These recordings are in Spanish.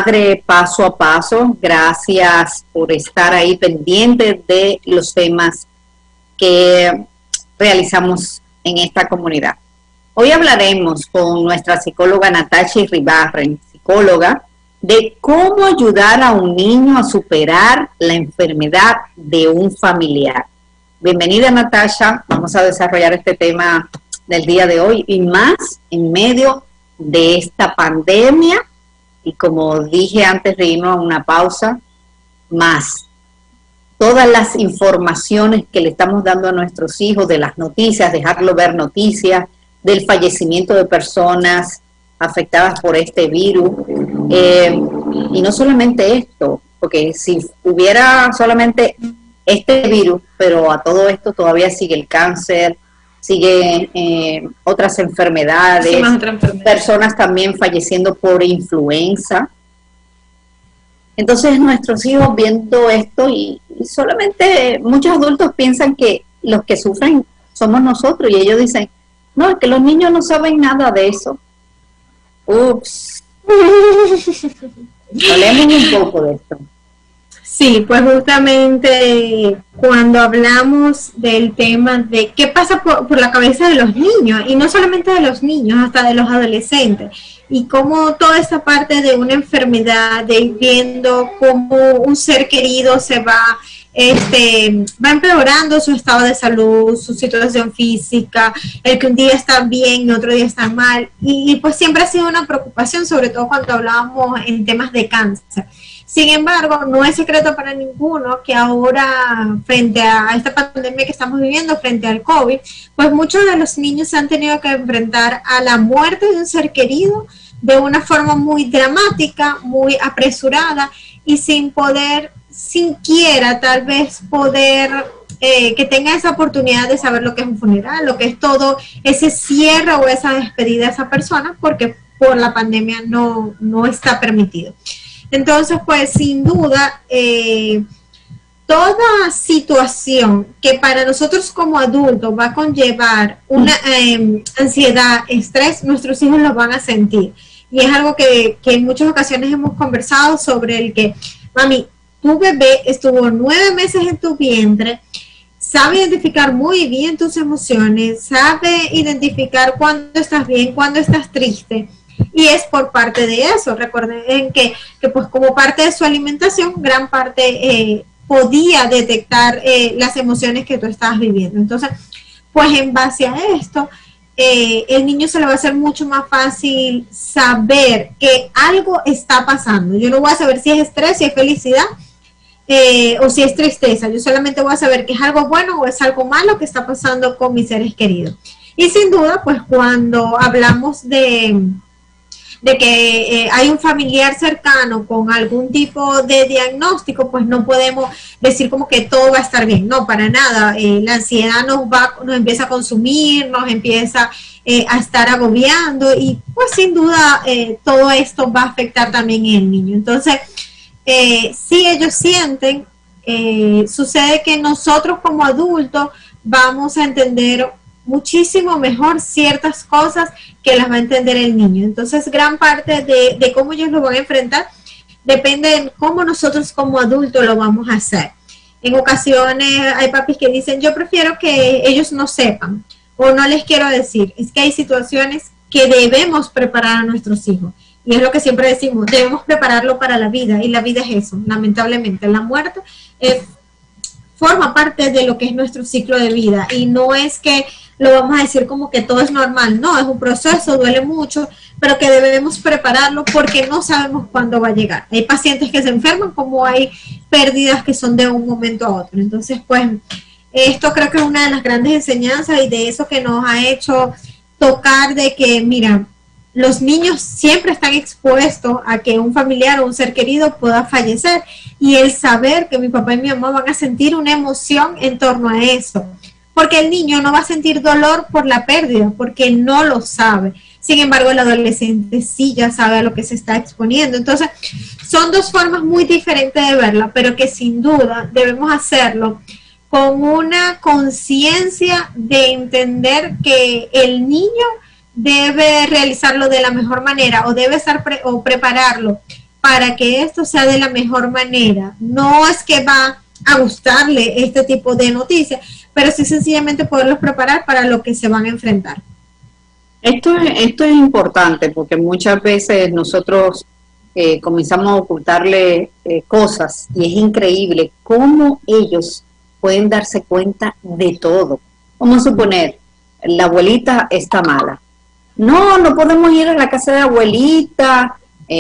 Madre Paso a Paso. Gracias por estar ahí pendiente de los temas que realizamos en esta comunidad. Hoy hablaremos con nuestra psicóloga Natasha Iribarren, psicóloga, de cómo ayudar a un niño a superar la enfermedad de un familiar. Bienvenida, Natasha. Vamos a desarrollar este tema del día de hoy y más en medio de esta pandemia. Y como dije antes de irnos a una pausa, más todas las informaciones que le estamos dando a nuestros hijos de las noticias, dejarlo ver noticias, del fallecimiento de personas afectadas por este virus. Y no solamente esto, porque si hubiera solamente este virus, pero a todo esto todavía sigue el cáncer, sigue otras enfermedades, sí, personas también falleciendo por influenza. Entonces nuestros hijos viendo esto y solamente muchos adultos piensan que los que sufren somos nosotros y ellos dicen, no, es que los niños no saben nada de eso. Ups. Hablemos un poco de esto. Sí, pues justamente cuando hablamos del tema de qué pasa por la cabeza de los niños, y no solamente de los niños, hasta de los adolescentes, y cómo toda esta parte de una enfermedad, de ir viendo cómo un ser querido se va empeorando su estado de salud, su situación física, el que un día está bien y otro día está mal, y pues siempre ha sido una preocupación, sobre todo cuando hablábamos en temas de cáncer. Sin embargo, no es secreto para ninguno que ahora, frente a esta pandemia que estamos viviendo, frente al COVID, pues muchos de los niños se han tenido que enfrentar a la muerte de un ser querido de una forma muy dramática, muy apresurada y sin poder, siquiera tal vez poder que tenga esa oportunidad de saber lo que es un funeral, lo que es todo ese cierre o esa despedida de esa persona, porque por la pandemia no está permitido. Entonces, pues sin duda, toda situación que para nosotros como adultos va a conllevar una ansiedad, estrés, nuestros hijos lo van a sentir. Y es algo que en muchas ocasiones hemos conversado sobre el que, mami, tu bebé estuvo 9 meses en tu vientre, sabe identificar muy bien tus emociones, sabe identificar cuándo estás bien, cuándo estás triste. Y es por parte de eso. Recuerden que pues como parte de su alimentación, gran parte podía detectar las emociones que tú estabas viviendo. Entonces, pues en base a esto, el niño se le va a hacer mucho más fácil saber que algo está pasando. Yo no voy a saber si es estrés, si es felicidad o si es tristeza. Yo solamente voy a saber que es algo bueno o es algo malo que está pasando con mis seres queridos. Y sin duda, pues cuando hablamos de que hay un familiar cercano con algún tipo de diagnóstico, pues no podemos decir como que todo va a estar bien, no, para nada. La ansiedad nos empieza a consumir, nos empieza a estar agobiando y pues sin duda todo esto va a afectar también en el niño. Entonces, si ellos sienten, sucede que nosotros como adultos vamos a entender muchísimo mejor ciertas cosas que las va a entender el niño. Entonces, gran parte de cómo ellos lo van a enfrentar depende de cómo nosotros como adultos lo vamos a hacer. En ocasiones hay papis que dicen, yo prefiero que ellos no sepan o no les quiero decir. Es que hay situaciones que debemos preparar a nuestros hijos. Y es lo que siempre decimos, debemos prepararlo para la vida. Y la vida es eso, lamentablemente. La muerte forma parte de lo que es nuestro ciclo de vida. Y no es que lo vamos a decir como que todo es normal, no, es un proceso, duele mucho, pero que debemos prepararlo porque no sabemos cuándo va a llegar. Hay pacientes que se enferman como hay pérdidas que son de un momento a otro. Entonces, pues, esto creo que es una de las grandes enseñanzas y de eso que nos ha hecho tocar de que, mira, los niños siempre están expuestos a que un familiar o un ser querido pueda fallecer y el saber que mi papá y mi mamá van a sentir una emoción en torno a eso. Porque el niño no va a sentir dolor por la pérdida, porque no lo sabe. Sin embargo, el adolescente sí ya sabe a lo que se está exponiendo. Entonces, son dos formas muy diferentes de verla, pero que sin duda debemos hacerlo con una conciencia de entender que el niño debe realizarlo de la mejor manera o debe estar o prepararlo para que esto sea de la mejor manera. No es que va a gustarle este tipo de noticias, pero sí sencillamente poderlos preparar para lo que se van a enfrentar. Esto es importante porque muchas veces nosotros comenzamos a ocultarle cosas y es increíble cómo ellos pueden darse cuenta de todo. Vamos a suponer, la abuelita está mala. No podemos ir a la casa de la abuelita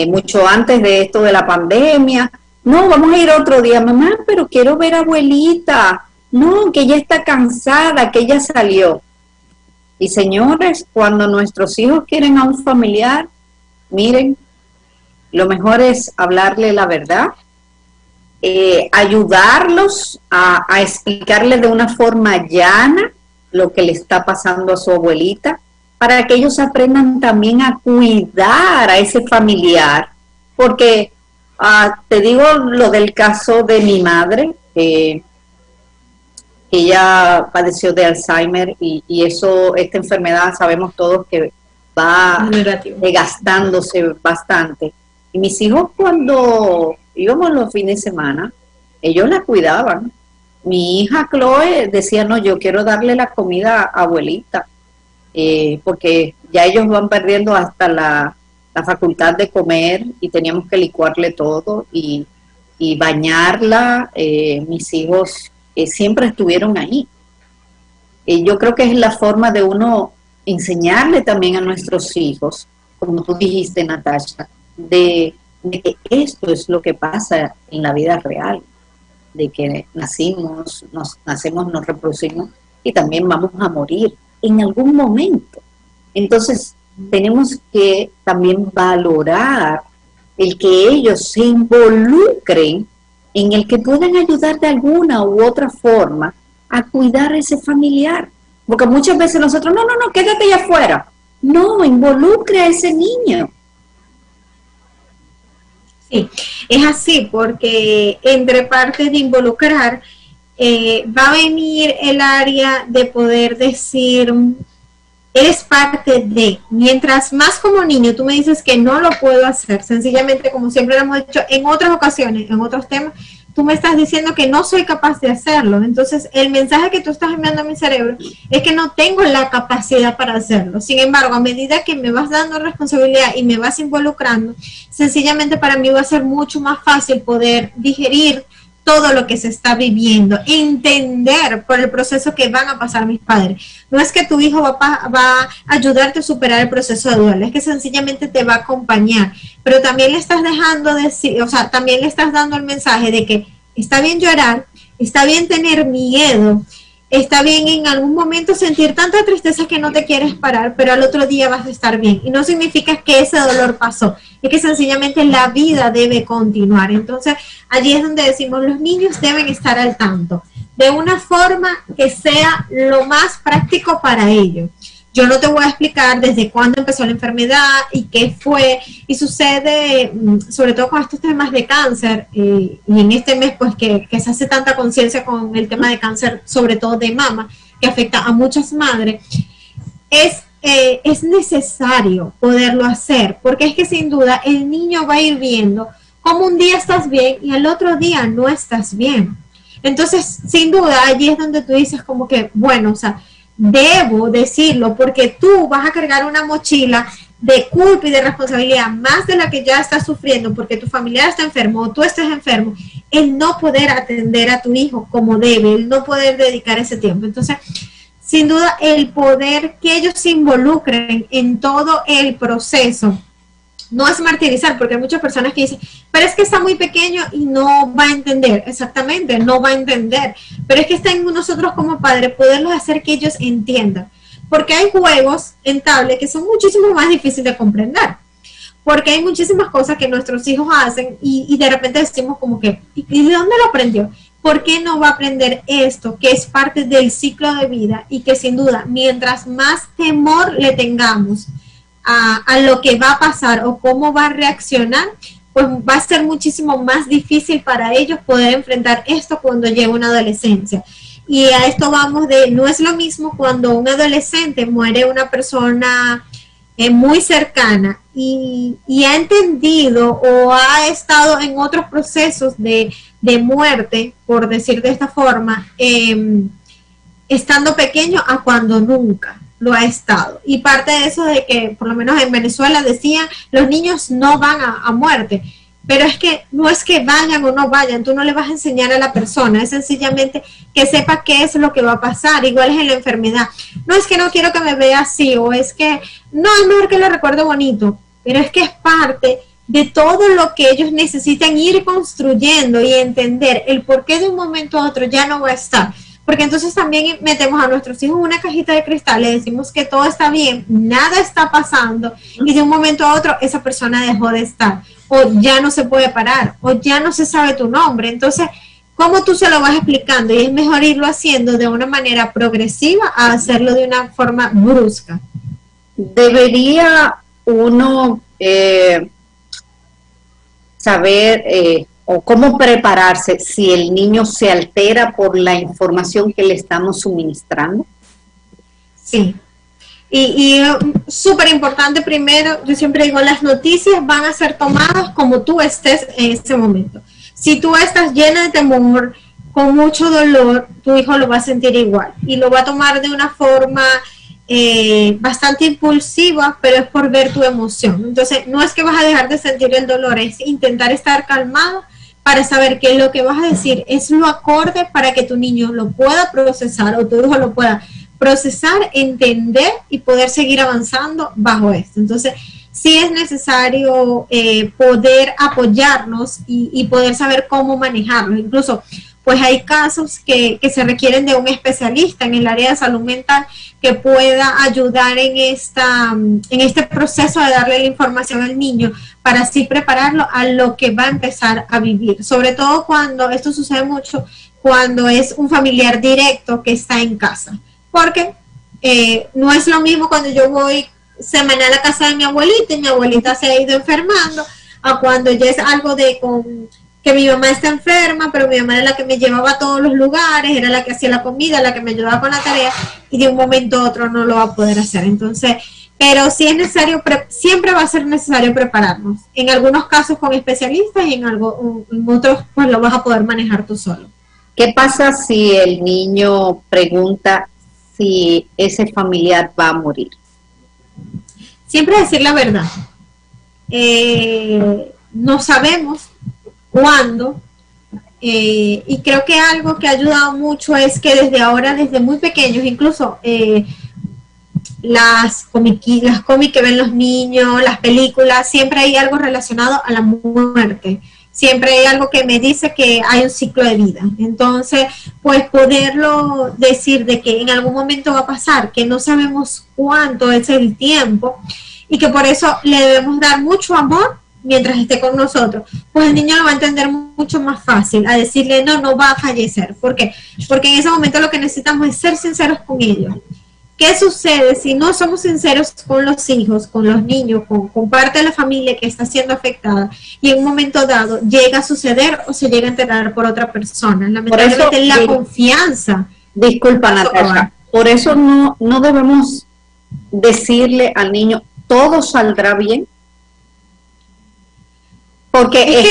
mucho antes de esto de la pandemia. No, vamos a ir otro día. Mamá, pero quiero ver a abuelita. No, que ella está cansada, que ella salió. Y señores, cuando nuestros hijos quieren a un familiar, miren, lo mejor es hablarle la verdad, ayudarlos a explicarle de una forma llana lo que le está pasando a su abuelita, para que ellos aprendan también a cuidar a ese familiar, porque te digo lo del caso de mi madre, ella padeció de Alzheimer y esta enfermedad sabemos todos que va desgastándose bastante. Y mis hijos cuando íbamos los fines de semana, ellos la cuidaban. Mi hija Chloe decía, no, yo quiero darle la comida a abuelita, porque ya ellos van perdiendo hasta la facultad de comer y teníamos que licuarle todo y bañarla. Mis hijos siempre estuvieron ahí. Yo creo que es la forma de uno enseñarle también a nuestros hijos, como tú dijiste, Natasha, de que esto es lo que pasa en la vida real, de que nacemos, nos reproducimos y también vamos a morir en algún momento. Entonces, tenemos que también valorar el que ellos se involucren en el que puedan ayudar de alguna u otra forma a cuidar a ese familiar. Porque muchas veces nosotros, no, quédate allá afuera. No, involucre a ese niño. Sí, es así, porque entre partes de involucrar, va a venir el área de poder decir, eres parte de, mientras más como niño, tú me dices que no lo puedo hacer, sencillamente como siempre lo hemos dicho en otras ocasiones, en otros temas, tú me estás diciendo que no soy capaz de hacerlo. Entonces, el mensaje que tú estás enviando a mi cerebro es que no tengo la capacidad para hacerlo. Sin embargo, a medida que me vas dando responsabilidad y me vas involucrando, sencillamente para mí va a ser mucho más fácil poder digerir todo lo que se está viviendo, entender por el proceso que van a pasar mis padres. No es que tu hijo va a ayudarte a superar el proceso de duelo, es que sencillamente te va a acompañar, pero también le estás dejando decir, o sea, también le estás dando el mensaje de que está bien llorar, está bien tener miedo, está bien en algún momento sentir tanta tristeza que no te quieres parar, pero al otro día vas a estar bien. Y no significa que ese dolor pasó, es que sencillamente la vida debe continuar. Entonces, allí es donde decimos, los niños deben estar al tanto, de una forma que sea lo más práctico para ellos. Yo no te voy a explicar desde cuándo empezó la enfermedad y qué fue, y sucede, sobre todo con estos temas de cáncer, y en este mes pues que se hace tanta conciencia con el tema de cáncer, sobre todo de mama, que afecta a muchas madres, es necesario poderlo hacer, porque es que sin duda el niño va a ir viendo cómo un día estás bien y al otro día no estás bien. Entonces, sin duda, allí es donde tú dices como que, bueno, o sea, debo decirlo porque tú vas a cargar una mochila de culpa y de responsabilidad más de la que ya estás sufriendo porque tu familiar está enfermo o tú estás enfermo, el no poder atender a tu hijo como debe, el no poder dedicar ese tiempo. Entonces, sin duda, el poder que ellos se involucren en todo el proceso, no es martirizar, porque hay muchas personas que dicen, pero es que está muy pequeño y no va a entender. Exactamente, no va a entender, pero es que está en nosotros como padres poderlos hacer que ellos entiendan, porque hay juegos en tablet que son muchísimo más difíciles de comprender, porque hay muchísimas cosas que nuestros hijos hacen y de repente decimos como que, ¿y de dónde lo aprendió? ¿Por qué no va a aprender esto que es parte del ciclo de vida y que sin duda, mientras más temor le tengamos a lo que va a pasar o cómo va a reaccionar, pues va a ser muchísimo más difícil para ellos poder enfrentar esto cuando llegue una adolescencia. Y a esto vamos de, no es lo mismo cuando un adolescente muere una persona muy cercana y ha entendido o ha estado en otros procesos de muerte, por decir de esta forma, estando pequeño a cuando nunca lo ha estado. Y parte de eso de que, por lo menos en Venezuela decían, los niños no van a muerte. Pero es que no es que vayan o no vayan, tú no le vas a enseñar a la persona, es sencillamente que sepa qué es lo que va a pasar, igual es en la enfermedad. No es que no quiero que me vea así, o es que no, es mejor que lo recuerde bonito, pero es que es parte de todo lo que ellos necesitan ir construyendo y entender el por qué de un momento a otro ya no va a estar. Porque entonces también metemos a nuestros hijos en una cajita de cristal, le decimos que todo está bien, nada está pasando, y de un momento a otro esa persona dejó de estar, o ya no se puede parar, o ya no se sabe tu nombre. Entonces, ¿cómo tú se lo vas explicando? Y es mejor irlo haciendo de una manera progresiva a hacerlo de una forma brusca. ¿Debería uno saber o cómo prepararse si el niño se altera por la información que le estamos suministrando? Sí. Y súper importante, primero, yo siempre digo, las noticias van a ser tomadas como tú estés en ese momento. Si tú estás llena de temor, con mucho dolor, tu hijo lo va a sentir igual y lo va a tomar de una forma bastante impulsiva, pero es por ver tu emoción. Entonces, no es que vas a dejar de sentir el dolor, es intentar estar calmado para saber que lo que vas a decir es lo acorde para que tu niño lo pueda procesar o tu hijo lo pueda procesar, entender y poder seguir avanzando bajo esto. Entonces, sí es necesario poder apoyarnos y poder saber cómo manejarlo. Incluso, pues hay casos que se requieren de un especialista en el área de salud mental que pueda ayudar en este proceso de darle la información al niño para así prepararlo a lo que va a empezar a vivir. Sobre todo cuando, esto sucede mucho, cuando es un familiar directo que está en casa. Porque no es lo mismo cuando yo voy semanal a la casa de mi abuelita y mi abuelita se ha ido enfermando, a cuando ya es algo de que mi mamá está enferma, pero mi mamá era la que me llevaba a todos los lugares, era la que hacía la comida, la que me ayudaba con la tarea, y de un momento a otro no lo va a poder hacer. Entonces, pero sí es necesario, siempre va a ser necesario prepararnos. En algunos casos con especialistas y en otros pues lo vas a poder manejar tú solo. ¿Qué pasa si el niño pregunta si ese familiar va a morir? Siempre decir la verdad. No sabemos cuándo, y creo que algo que ha ayudado mucho es que desde ahora, desde muy pequeños, incluso las cómics que ven los niños, las películas, siempre hay algo relacionado a la muerte. Siempre hay algo que me dice que hay un ciclo de vida. Entonces, pues poderlo decir de que en algún momento va a pasar, que no sabemos cuánto es el tiempo y que por eso le debemos dar mucho amor mientras esté con nosotros, pues el niño lo va a entender mucho más fácil, a decirle no va a fallecer. ¿Por qué? Porque en ese momento lo que necesitamos es ser sinceros con ellos. ¿Qué sucede si no somos sinceros con los hijos, con los niños, con parte de la familia que está siendo afectada y en un momento dado llega a suceder o se llega a enterar por otra persona? Lamentablemente la confianza. Disculpa, Natasha, por eso no debemos decirle al niño todo saldrá bien, porque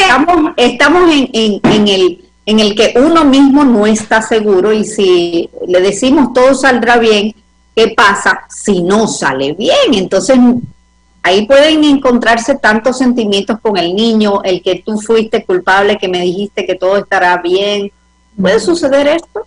estamos en el que uno mismo no está seguro, y si le decimos todo saldrá bien, ¿qué pasa si no sale bien? Entonces ahí pueden encontrarse tantos sentimientos con el niño, el que tú fuiste culpable, que me dijiste que todo estará bien. ¿Puede suceder esto?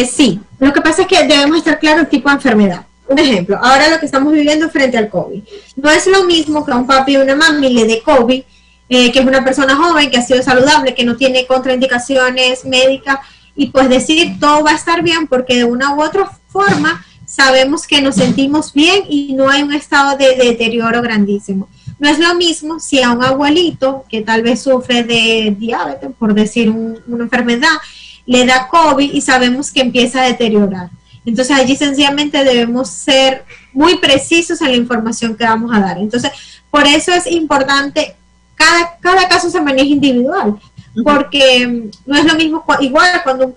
Sí, lo que pasa es que debemos estar claros el tipo de enfermedad. Un ejemplo, ahora lo que estamos viviendo frente al COVID. No es lo mismo que a un papi o una mami le dé COVID, que es una persona joven, que ha sido saludable, que no tiene contraindicaciones médicas, y pues decir todo va a estar bien porque de una u otra forma sabemos que nos sentimos bien y no hay un estado de deterioro grandísimo. No es lo mismo si a un abuelito que tal vez sufre de diabetes, por decir una enfermedad, le da COVID y sabemos que empieza a deteriorar. Entonces allí sencillamente debemos ser muy precisos en la información que vamos a dar. Entonces, por eso es importante, cada caso se maneja individual. porque no es lo mismo, igual cuando un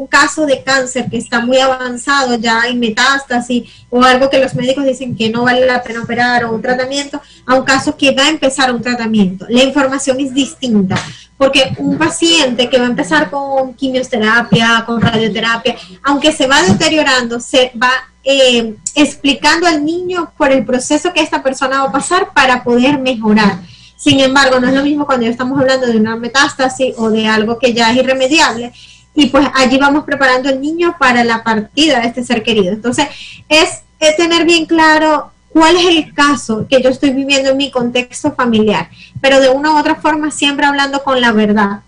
caso de cáncer que está muy avanzado ya en metástasis o algo que los médicos dicen que no vale la pena operar o un tratamiento, a un caso que va a empezar un tratamiento. La información es distinta, porque un paciente que va a empezar con quimioterapia, con radioterapia, aunque se va deteriorando, se va explicando al niño por el proceso que esta persona va a pasar para poder mejorar. Sin embargo, no es lo mismo cuando ya estamos hablando de una metástasis o de algo que ya es irremediable, y pues allí vamos preparando al niño para la partida de este ser querido. Entonces, es tener bien claro cuál es el caso que yo estoy viviendo en mi contexto familiar, pero de una u otra forma siempre hablando con la verdad.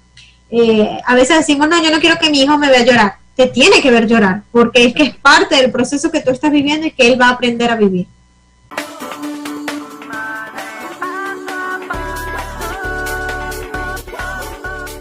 A veces decimos, no, yo no quiero que mi hijo me vea llorar. Te tiene que ver llorar, porque es que es parte del proceso que tú estás viviendo y que él va a aprender a vivir.